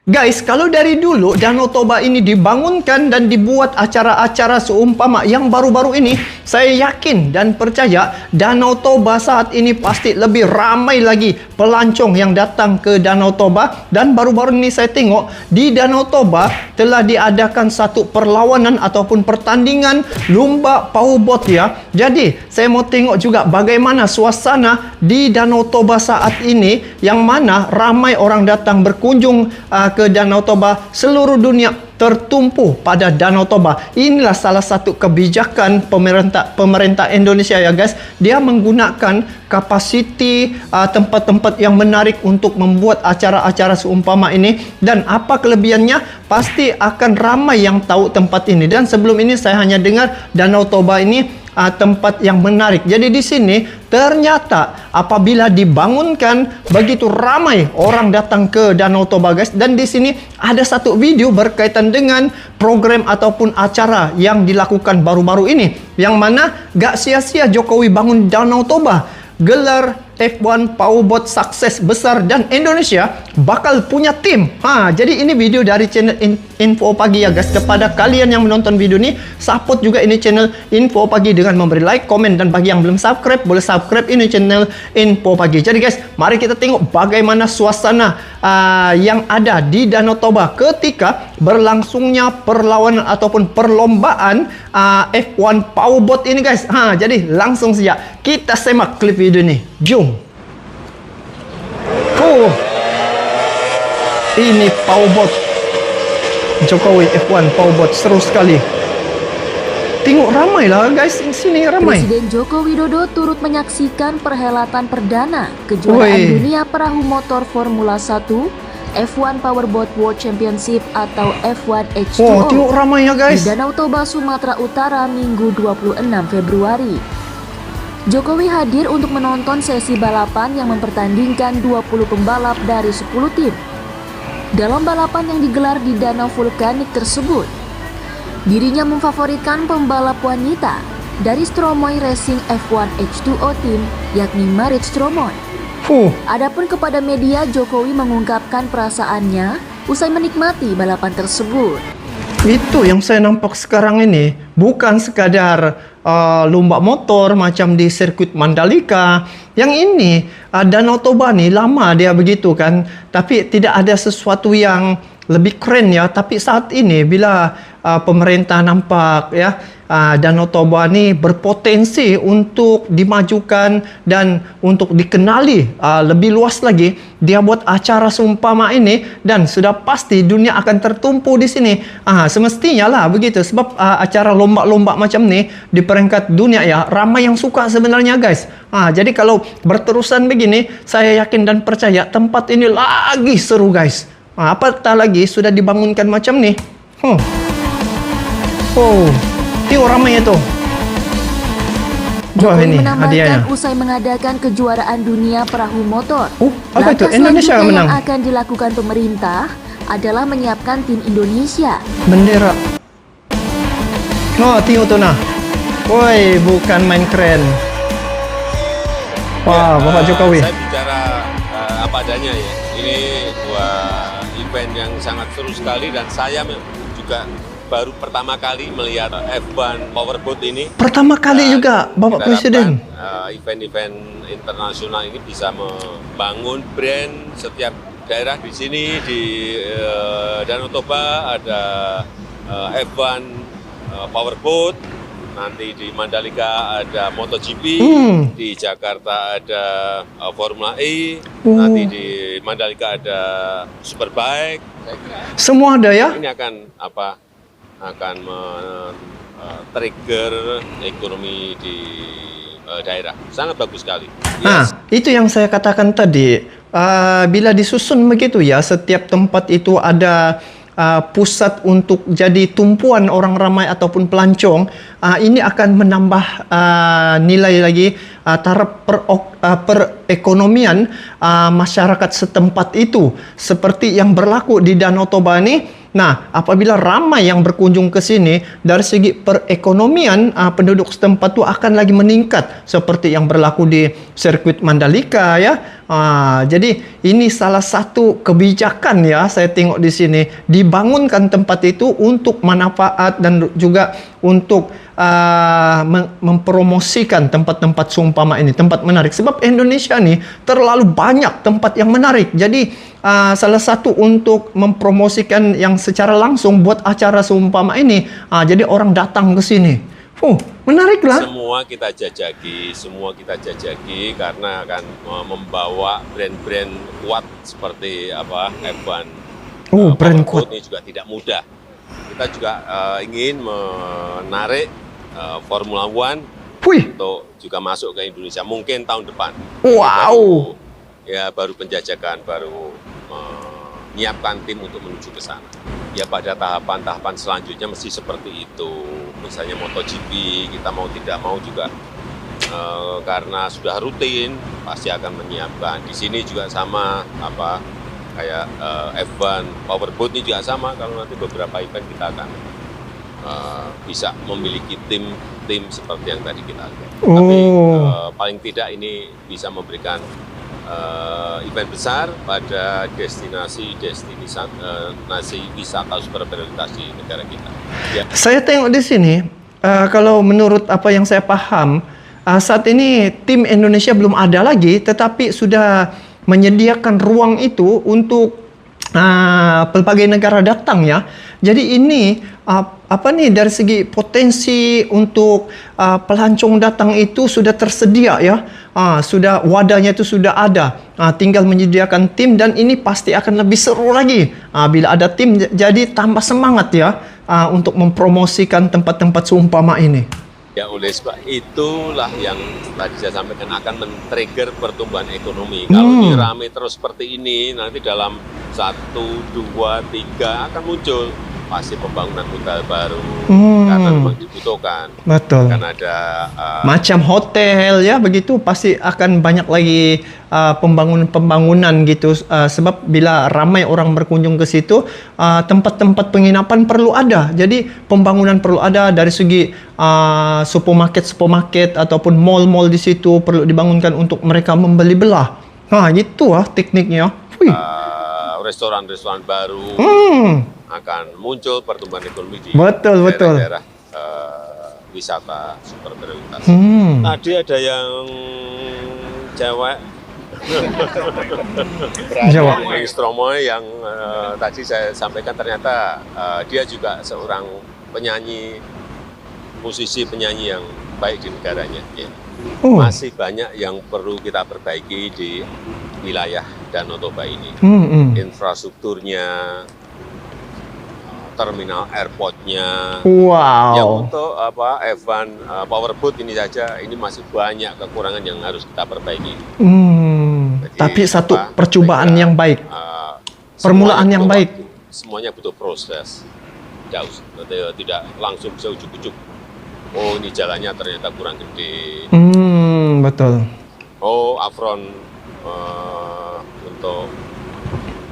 Guys, kalau dari dulu Danau Toba ini dibangunkan dan dibuat acara-acara seumpama yang baru-baru ini, saya yakin dan percaya Danau Toba saat ini pasti lebih ramai lagi pelancong yang datang ke Danau Toba. Dan baru-baru ini saya tengok di Danau Toba telah diadakan satu perlawanan ataupun pertandingan lumba powerboat ya. Jadi, saya mau tengok juga bagaimana suasana di Danau Toba saat ini, yang mana ramai orang datang berkunjung ke Danau Toba. Seluruh dunia tertumpu pada Danau Toba. Inilah salah satu kebijakan pemerintah Indonesia ya guys. Dia menggunakan kapasiti tempat-tempat yang menarik untuk membuat acara-acara seumpama ini. Dan apa kelebihannya? Pasti akan ramai yang tahu tempat ini. Dan sebelum ini saya hanya dengar Danau Toba ini tempat yang menarik. Jadi di sini ternyata apabila dibangunkan begitu ramai orang datang ke Danau Toba guys. Dan di sini ada satu video berkaitan dengan program ataupun acara yang dilakukan baru-baru ini, yang mana gak sia-sia Jokowi bangun Danau Toba, gelar F1 powerboat sukses besar, dan Indonesia bakal punya tim. Jadi ini video dari channel Info Pagi ya guys. Kepada kalian yang menonton video ini, support juga ini channel Info Pagi dengan memberi like, komen, dan bagi yang belum subscribe, boleh subscribe ini channel Info Pagi. Jadi guys, mari kita tengok bagaimana suasana yang ada di Danau Toba ketika berlangsungnya perlawanan ataupun perlombaan F1 powerboat ini guys. Jadi langsung saja kita semak klip video ini. Jom. Ini powerboat Jokowi F1 powerboat, seru sekali. Tengok ramai lah guys, di sini ramai. Presiden Joko Widodo turut menyaksikan perhelatan perdana kejuaraan dunia perahu motor Formula 1 F1 Powerboat World Championship atau F1 H2O. Tengok ramainya guys. Di Danau Toba, Sumatera Utara, Minggu 26 Februari. Jokowi hadir untuk menonton sesi balapan yang mempertandingkan 20 pembalap dari 10 tim. Dalam balapan yang digelar di danau vulkanik tersebut, dirinya memfavoritkan pembalap wanita dari Stromoy Racing F1 H2O Team, yakni Marit Stromoy. Adapun kepada media, Jokowi mengungkapkan perasaannya usai menikmati balapan tersebut. Itu yang saya nampak sekarang ini bukan sekadar lomba motor macam di sirkuit Mandalika. Yang ini Danau Toba nih lama dia begitu kan, tapi tidak ada sesuatu yang lebih keren ya. Tapi saat ini bila pemerintah nampak ya Danau Toba ini berpotensi untuk dimajukan dan untuk dikenali lebih luas lagi, dia buat acara seumpama ini dan sudah pasti dunia akan tertumpu di sini. Semestinya lah begitu, sebab acara lomba-lomba macam ni di peringkat dunia ya ramai yang suka sebenarnya guys. Jadi kalau berterusan begini, saya yakin dan percaya tempat ini lagi seru guys. Apatah lagi sudah dibangunkan macam ni. Tengok ramai itu. Jokowi menambahkan usai mengadakan kejuaraan dunia perahu motor, apa itu? Indonesia menang. Yang akan dilakukan pemerintah adalah menyiapkan tim Indonesia. Bendera. Tengok tu nah. Woi, bukan main keren. Wah, Bapak Jokowi. Saya bicara apa adanya ya. Ini dua event yang sangat seru sekali dan saya juga baru pertama kali melihat F1 Powerboat ini. Pertama kali juga Bapak Presiden. Event-event internasional ini bisa membangun brand setiap daerah. Di sini di Danau Toba ada F1 Powerboat, nanti di Mandalika ada MotoGP, di Jakarta ada Formula E, nanti di Mandalika ada Superbike. Semua ada ya? Ini akan trigger ekonomi di daerah. Sangat bagus sekali. Itu yang saya katakan tadi. Bila disusun begitu ya, setiap tempat itu ada pusat untuk jadi tumpuan orang ramai ataupun pelancong, ini akan menambah nilai lagi taraf perekonomian masyarakat setempat itu. Seperti yang berlaku di Danau Toba ini, Nah, apabila ramai yang berkunjung ke sini, dari segi perekonomian penduduk setempat itu akan lagi meningkat seperti yang berlaku di sirkuit Mandalika ya. Jadi ini salah satu kebijakan ya, saya tengok di sini dibangunkan tempat itu untuk manfaat dan juga untuk mempromosikan tempat-tempat seumpama ini, tempat menarik. Sebab Indonesia nih terlalu banyak tempat yang menarik. Jadi salah satu untuk mempromosikan yang secara langsung buat acara seumpama ini. Jadi orang datang ke sini. Menarik lah. Semua kita jajaki karena akan membawa brand-brand kuat seperti F1. Brand kuat ini juga tidak mudah. Kita juga ingin menarik Formula One untuk juga masuk ke Indonesia mungkin tahun depan. Wow. Baru penjajakan, baru menyiapkan tim untuk menuju ke sana. Ya pada tahapan-tahapan selanjutnya mesti seperti itu. Misalnya MotoGP, kita mau tidak mau juga karena sudah rutin pasti akan menyiapkan. Di sini juga sama kayak F1 Powerboat ini juga sama. Kalau nanti beberapa event kita akan bisa memiliki tim seperti yang tadi kita lihat. Tapi paling tidak ini bisa memberikan event besar pada destinasi wisata super prioritas di negara kita. Ya. Saya tengok di sini, kalau menurut apa yang saya paham, saat ini tim Indonesia belum ada lagi, tetapi sudah menyediakan ruang itu untuk pelbagai negara datang ya. Jadi ini dari segi potensi untuk pelancong datang itu sudah tersedia ya. Sudah wadahnya itu sudah ada. Tinggal menyediakan tim dan ini pasti akan lebih seru lagi. Bila ada tim jadi tambah semangat ya untuk mempromosikan tempat-tempat seumpama ini. Ya oleh sebab itulah yang tadi saya sampaikan akan men-trigger pertumbuhan ekonomi. Kalau ini ramai terus seperti ini, nanti dalam 1, 2, 3 akan muncul pasti pembangunan hotel baru karena memang dibutuhkan. Betul. Kan ada macam hotel ya, begitu pasti akan banyak lagi pembangunan gitu. Sebab bila ramai orang berkunjung ke situ, tempat-tempat penginapan perlu ada. Jadi pembangunan perlu ada dari segi supermarket ataupun mall-mall di situ perlu dibangunkan untuk mereka membeli belah. Gitu tekniknya. Restoran-restoran baru akan muncul, pertumbuhan ekonomi di daerah-daerah wisata super prioritas. Tadi ada yang cewek yang Stromoy yang tadi saya sampaikan ternyata dia juga seorang musisi penyanyi yang baik di negaranya. Ya. Masih banyak yang perlu kita perbaiki di wilayah Danau Toba ini. Infrastrukturnya, terminal airportnya. Yang untuk F1 Powerboat ini saja, ini masih banyak kekurangan yang harus kita perbaiki. Jadi, tapi satu percobaan yang baik, permulaan yang baik. Semuanya butuh proses. Tidak langsung bisa ujuk-ujuk. Oh, ini jalannya ternyata kurang gede. Betul. Oh, apron untuk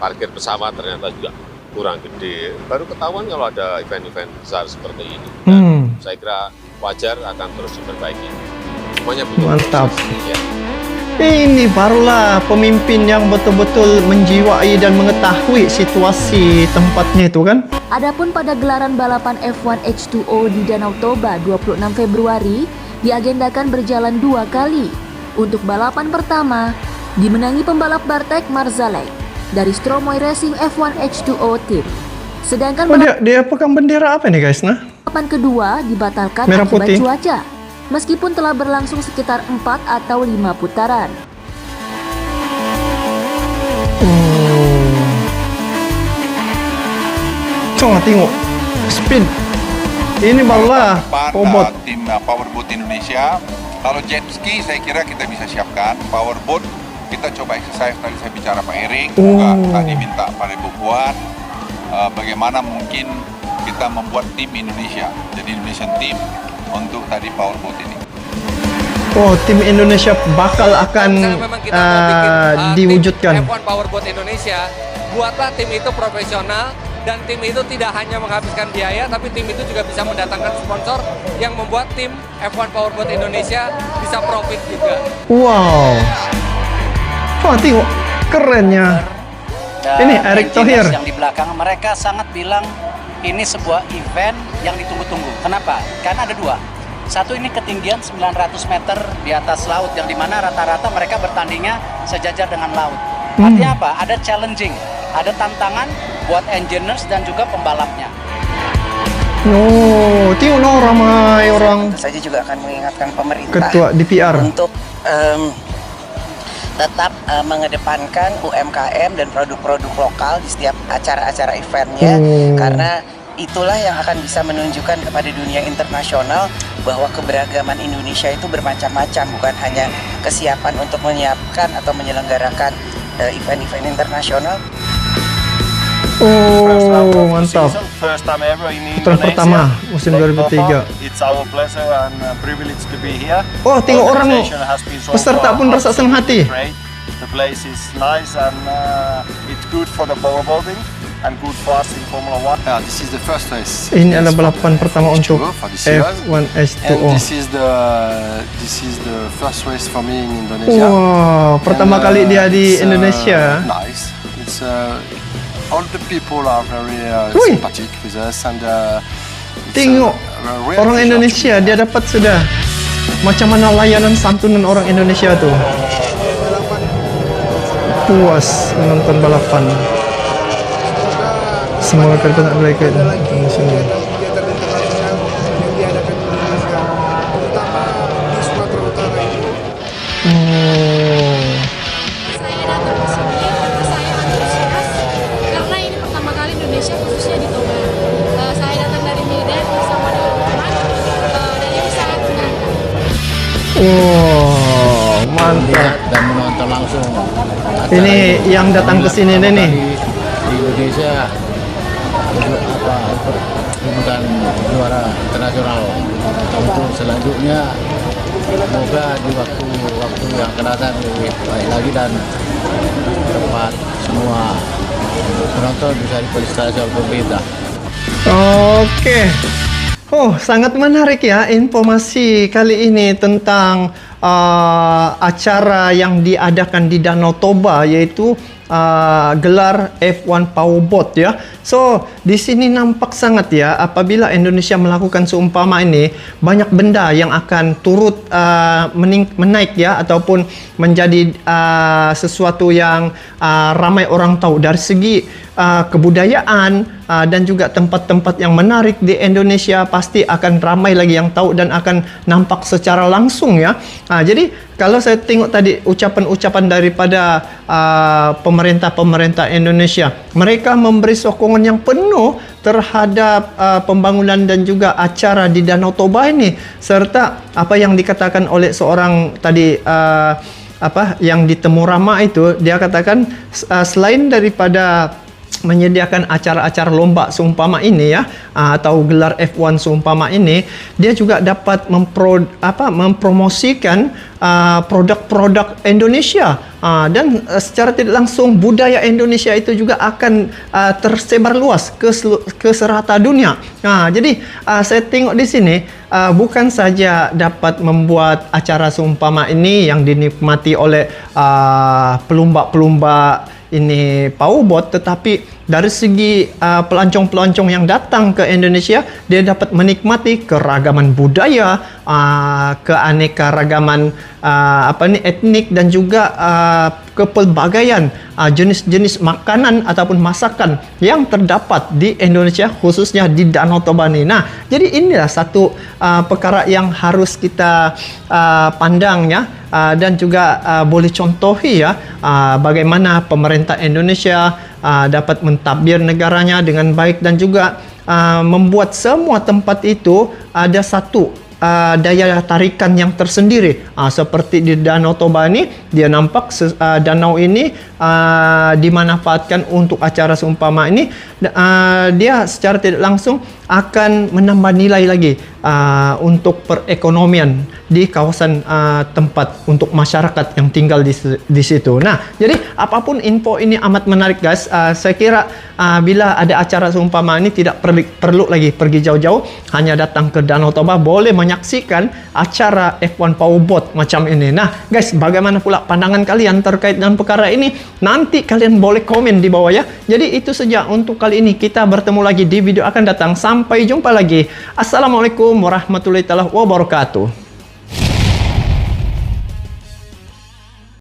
parkir pesawat ternyata juga kurang gede. Baru ketahuan kalau ada event-event besar seperti ini. Dan saya kira wajar akan terus diperbaiki. Semuanya butuh mantap. Proses, ya. Ini barulah pemimpin yang betul-betul menjiwai dan mengetahui situasi tempatnya itu kan. Adapun pada gelaran balapan F1 H2O di Danau Toba 26 Februari diagendakan berjalan 2 kali. Untuk balapan pertama dimenangi pembalap Bartek Marzalek dari Stromoy Racing F1 H2O Team. Sedangkan dia pegang bendera apa nih guys? balapan kedua dibatalkan merah akibat putih. cuaca. Meskipun telah berlangsung sekitar 4 atau 5 putaran. Coba tengok speed. Ini barulah bobot tim Powerboat Indonesia. Kalau jet ski saya kira kita bisa siapkan. Powerboat kita coba exercise, tadi saya bicara Pak Erik, juga tadi minta Pak Ibu buat bagaimana mungkin kita membuat tim Indonesia. Jadi Indonesian team untuk tadi Powerboat ini. Tim Indonesia bakal akan diwujudkan. F1 Powerboat Indonesia, buatlah tim itu profesional, Dan tim itu tidak hanya menghabiskan biaya, tapi tim itu juga bisa mendatangkan sponsor yang membuat tim F1 Powerboat Indonesia bisa profit juga. Wow. Wah, tengok kerennya. Ini Erick Thohir yang di belakang, mereka sangat bilang ini sebuah event yang ditunggu-tunggu. Kenapa? Karena ada dua. Satu, ini ketinggian 900 meter di atas laut, yang dimana rata-rata mereka bertandingnya sejajar dengan laut. Artinya apa? Ada challenging, ada tantangan buat engineers dan juga pembalapnya. Oh, tengok no, ramai orang. Saya juga akan mengingatkan pemerintah Ketua DPR untuk tetap mengedepankan UMKM dan produk-produk lokal di setiap acara-acara eventnya, karena itulah yang akan bisa menunjukkan kepada dunia internasional bahwa keberagaman Indonesia itu bermacam-macam, bukan hanya kesiapan untuk menyiapkan atau menyelenggarakan event-event internasional. Oh, mantap. First time ever in Putaran pertama musim 2003. It's our pleasure and privilege to be here. Oh, tengok orang Organization has been so peserta pun rasa senang hati. great. The place is nice and it's good for the powerboating and good for us in Formula One. This is the first race. Ini adalah balapan pertama untuk for this year. F1 And H2O. this is the first race for me in Indonesia. Wow, pertama And, kali dia di it's, Indonesia. Nice. It's all the people are very Ui. sympathetic with us and it's, Tengok a real orang pleasure Indonesia, to be dia here. dapat sudah macam mana layanan santunan orang Indonesia tuh. Puas menonton balapan. Semoga ke depan tak boleh ikut di sini. kegiatan internasional yang diadakan di Indonesia, terutama di Sumatera Utara ini. Oh. Saya datang ke sini karena saya antusias, karena ini pertama kali Indonesia khususnya di Toba. Saya datang dari Medan bersama dengan teman, dan ini sangat menyenangkan. Wow, mantap. Dan menonton langsung. Ini yang datang ke sini nih. Di Indonesia bukan juara internasional. Untuk selanjutnya semoga di waktu yang akan datang lebih baik lagi dan tempat semua penonton bisa difasilitasi oleh pemerintah. Oke. Oh, sangat menarik ya informasi kali ini tentang acara yang diadakan di Danau Toba, yaitu gelar F1 Powerboat ya. So, di sini nampak sangat ya, apabila Indonesia melakukan seumpama ini, banyak benda yang akan turut menaik ya, ataupun menjadi sesuatu yang ramai orang tahu dari segi kebudayaan dan juga tempat-tempat yang menarik di Indonesia. Pasti akan ramai lagi yang tahu dan akan nampak secara langsung ya. Jadi kalau saya tengok tadi ucapan-ucapan daripada pemerintah Indonesia, mereka memberi sokongan yang penuh terhadap pembangunan dan juga acara di Danau Toba ini, serta apa yang dikatakan oleh seorang tadi yang di Temu Rama itu, dia katakan selain daripada menyediakan acara-acara lomba seumpama ini ya, atau gelar F1 seumpama ini, dia juga dapat mempromosikan produk-produk Indonesia, dan secara tidak langsung budaya Indonesia itu juga akan tersebar luas ke serata dunia. Jadi saya tengok di sini bukan saja dapat membuat acara seumpama ini yang dinikmati oleh pelumba-pelumba ini powerboat, tetapi dari segi pelancong-pelancong yang datang ke Indonesia, dia dapat menikmati keragaman budaya, keanekaragaman etnik, dan juga kepelbagaian jenis-jenis makanan ataupun masakan yang terdapat di Indonesia, khususnya di Danau Toba ini. Nah, jadi inilah satu perkara yang harus kita pandang ya, dan juga boleh contohi ya, bagaimana pemerintah Indonesia dapat mentadbir negaranya dengan baik, dan juga membuat semua tempat itu ada satu daya tarikan yang tersendiri. Seperti di Danau Toba ini, dia nampak danau ini dimanfaatkan untuk acara seumpama ini, dia secara tidak langsung akan menambah nilai lagi untuk perekonomian di kawasan tempat untuk masyarakat yang tinggal di situ. Nah, jadi apapun info ini amat menarik guys. Saya kira bila ada acara seumpama ini tidak perlu lagi pergi jauh-jauh, hanya datang ke Danau Toba boleh menyaksikan acara F1 Powerboat macam ini. Nah guys, bagaimana pula pandangan kalian terkait dengan perkara ini? Nanti kalian boleh komen di bawah ya. Jadi itu saja untuk kali ini, kita bertemu lagi di video akan datang. Sampai jumpa lagi. Assalamualaikum warahmatullahi wabarakatuh.